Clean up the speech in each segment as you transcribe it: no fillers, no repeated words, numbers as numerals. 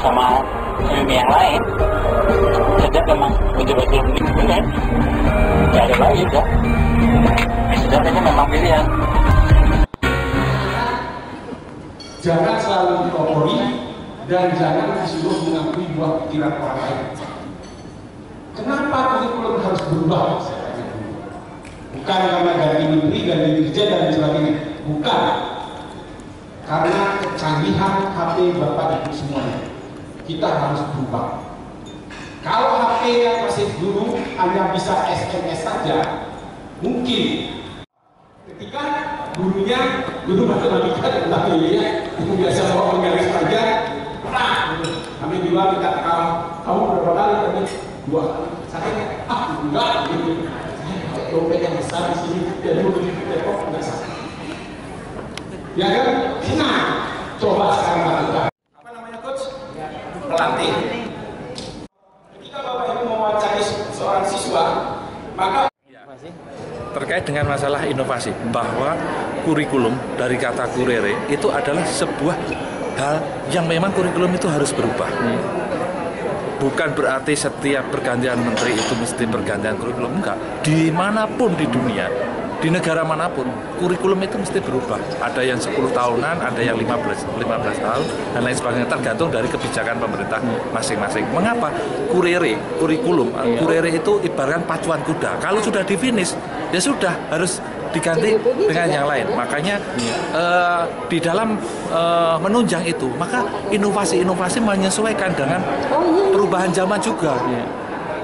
sama ilmiah yang lain. Sejak memang betul-betul benar, nggak ada lagi ya. Sejak itu memang pilihan. Jangan selalu dikompori dan jangan disuruh mengakui buah pikiran orang lain. Kenapa kurikulum harus berubah? Bukan karena ganti menteri, ganti dirjen dan sebagainya. Bukan. Karena kecanggihan HP Bapak Ibu semuanya. Kita harus berubah. Kalau HP yang masih dulu hanya bisa SMS saja, mungkin ketika guru matematika dan ya, itu biasa bawa penggaris saja, kami bilang kita kamu berapa kali tadi? 2 kali. Saya enggak gitu. Dompet yang besar di sini dan dulu di Depok enggak sakit. Ya kan? Nah, coba sekarang lakukan. Apa namanya coach? Pelatih. Ketika Bapak Ibu mewawancari seorang siswa, maka terkait dengan masalah inovasi, bahwa kurikulum dari kata kurere itu adalah sebuah hal yang memang kurikulum itu harus berubah. Bukan berarti setiap pergantian menteri itu mesti pergantian kurikulum, enggak. Dimanapun di dunia, di negara manapun, kurikulum itu mesti berubah. Ada yang 10 tahunan, ada yang 15 tahun, dan lain sebagainya, tergantung dari kebijakan pemerintah masing-masing. Mengapa? Kurikulum itu ibaratkan pacuan kuda. Kalau sudah di-finish, ya sudah, harus diganti dengan yang lain. Makanya di dalam menunjang itu, maka inovasi-inovasi menyesuaikan dengan perubahan zaman juga.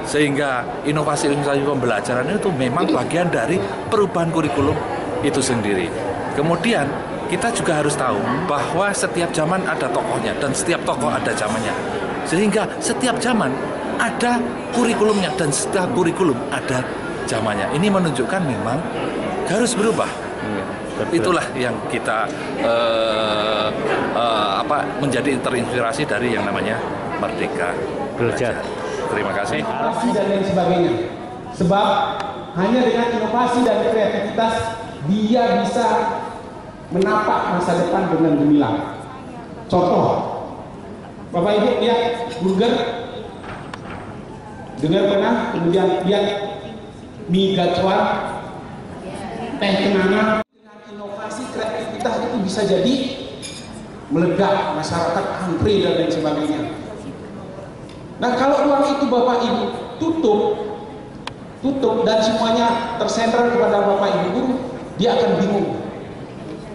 Sehingga inovasi pembelajaran itu memang bagian dari perubahan kurikulum itu sendiri. Kemudian kita juga harus tahu bahwa setiap zaman ada tokohnya dan setiap tokoh ada zamannya. Sehingga setiap zaman ada kurikulumnya dan setiap kurikulum ada zamannya. Ini menunjukkan memang harus berubah. Itulah yang kita menjadi terinspirasi dari yang namanya Merdeka Belajar. Terima kasih. Inovasi dan lain sebagainya. Sebab hanya dengan inovasi dan kreativitas dia bisa menapak masa depan dengan gemilang. Contoh, Bapak Ibu lihat burger, dengar pernah, kemudian lihat mie gacuan, teh kenanga. Dengan inovasi kreativitas itu bisa jadi meledak, masyarakat antri dan lain sebagainya. Nah, kalau ruang itu Bapak Ibu tutup dan semuanya tersentral kepada Bapak Ibu guru, dia akan bingung.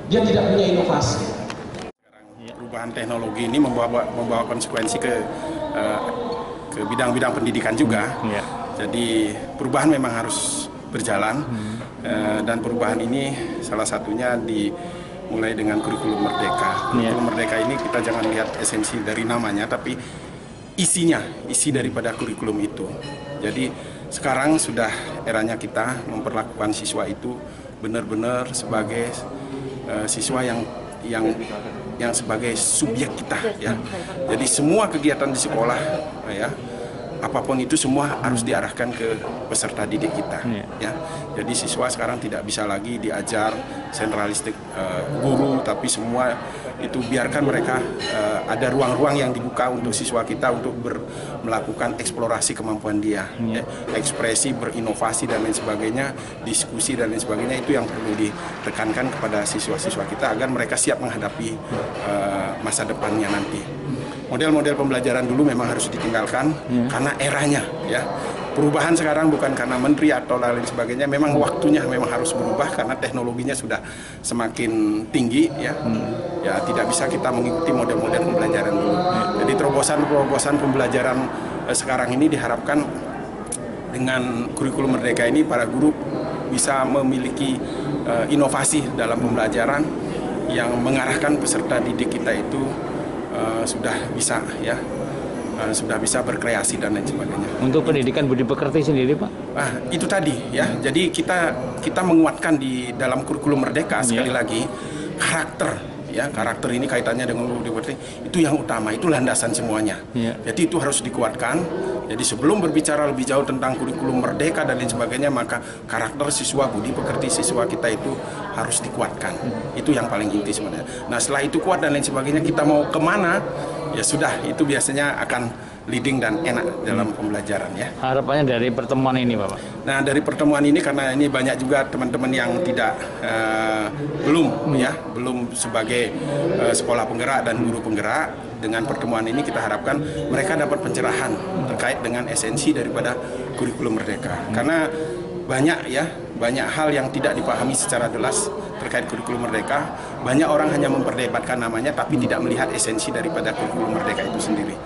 Dia tidak punya inovasi. Perubahan teknologi ini membawa konsekuensi ke bidang-bidang pendidikan juga. Jadi perubahan memang harus berjalan dan perubahan ini salah satunya dimulai dengan kurikulum Merdeka. Kurikulum Merdeka ini kita jangan lihat esensi dari namanya, tapi isi daripada kurikulum itu. Jadi sekarang sudah eranya kita memperlakukan siswa itu benar-benar sebagai siswa yang sebagai subjek kita, ya. Jadi semua kegiatan di sekolah, ya, apapun itu semua harus diarahkan ke peserta didik kita, ya. Jadi siswa sekarang tidak bisa lagi diajar sentralistik guru, tapi semua itu biarkan mereka ada ruang-ruang yang dibuka untuk siswa kita untuk melakukan eksplorasi kemampuan dia, ya. Ekspresi, berinovasi dan lain sebagainya, diskusi dan lain sebagainya, itu yang perlu ditekankan kepada siswa-siswa kita agar mereka siap menghadapi masa depannya nanti. Model-model pembelajaran dulu memang harus ditinggalkan karena eranya, ya. Perubahan sekarang bukan karena menteri atau lain sebagainya, memang waktunya memang harus berubah karena teknologinya sudah semakin tinggi, ya. Ya tidak bisa kita mengikuti model-model pembelajaran dulu. Jadi terobosan pembelajaran sekarang ini diharapkan dengan kurikulum Merdeka ini para guru bisa memiliki inovasi dalam pembelajaran yang mengarahkan peserta didik kita itu sudah bisa, ya. Sudah bisa berkreasi dan lain sebagainya. Untuk pendidikan budi pekerti sendiri, Pak? Itu tadi, ya. Jadi kita menguatkan di dalam kurikulum Merdeka sekali lagi karakter, ya karakter ini kaitannya dengan budi pekerti, itu yang utama, itu landasan semuanya. Jadi itu harus dikuatkan. Jadi sebelum berbicara lebih jauh tentang kurikulum merdeka dan lain sebagainya, maka karakter siswa, budi pekerti siswa kita itu harus dikuatkan. Itu yang paling inti sebenarnya. Nah setelah itu kuat dan lain sebagainya, kita mau kemana, ya sudah, itu biasanya akan leading dan enak dalam pembelajaran ya. Harapannya dari pertemuan ini Bapak? Nah dari pertemuan ini, karena ini banyak juga teman-teman yang tidak belum sebagai sekolah penggerak dan guru penggerak, dengan pertemuan ini kita harapkan mereka dapat pencerahan terkait dengan esensi daripada kurikulum merdeka. Karena banyak hal yang tidak dipahami secara jelas terkait kurikulum merdeka. Banyak orang hanya memperdebatkan namanya tapi tidak melihat esensi daripada kurikulum merdeka itu sendiri.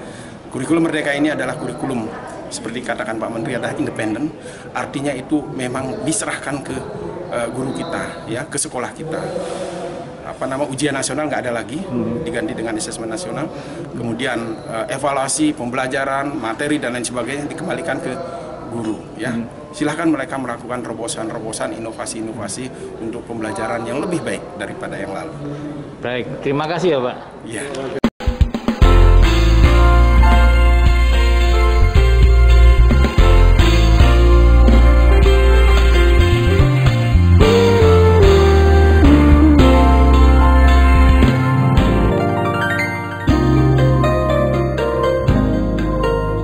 Kurikulum merdeka ini adalah kurikulum, seperti katakan Pak Menteri, adalah independen. Artinya itu memang diserahkan ke guru kita, ya, ke sekolah kita. Ujian nasional nggak ada lagi, diganti dengan asesmen nasional. Kemudian evaluasi pembelajaran, materi dan lain sebagainya dikembalikan ke guru, ya. Silahkan mereka melakukan terobosan-terobosan, inovasi-inovasi untuk pembelajaran yang lebih baik daripada yang lalu. Baik, terima kasih ya Pak. Ya.